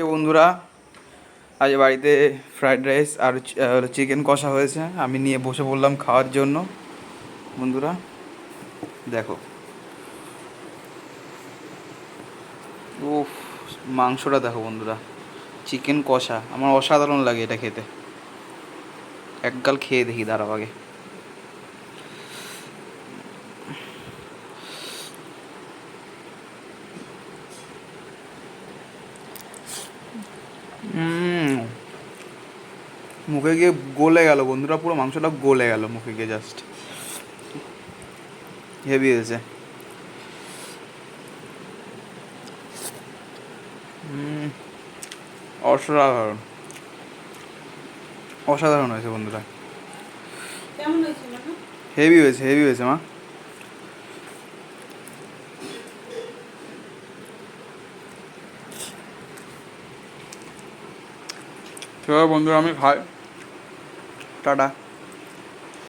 বন্ধুরা, আজ বাড়িতে ফ্রাইড রাইস আর চিকেন কষা হয়েছে। আমি নিয়ে বসে পড়লাম খাওয়ার জন্য। বন্ধুরা দেখো, উফ, মাংসটা দেখো বন্ধুরা। চিকেন কষা আমার অসাধারণ লাগে এটা খেতে। একগাল খেয়ে দেখি, দাঁড়াও আগে। মুখে গিয়ে গলে গেল বন্ধুরা, পুরো মাংসটা গলে গেল মুখে গিয়ে, জাস্ট হেভি হয়েছে। অসাধারণ, অসাধারণ হয়েছে বন্ধুরা। হেভি হয়েছে, হেভি হয়েছে মা। চলো বন্ধুরা, আমি খাই। টাটা।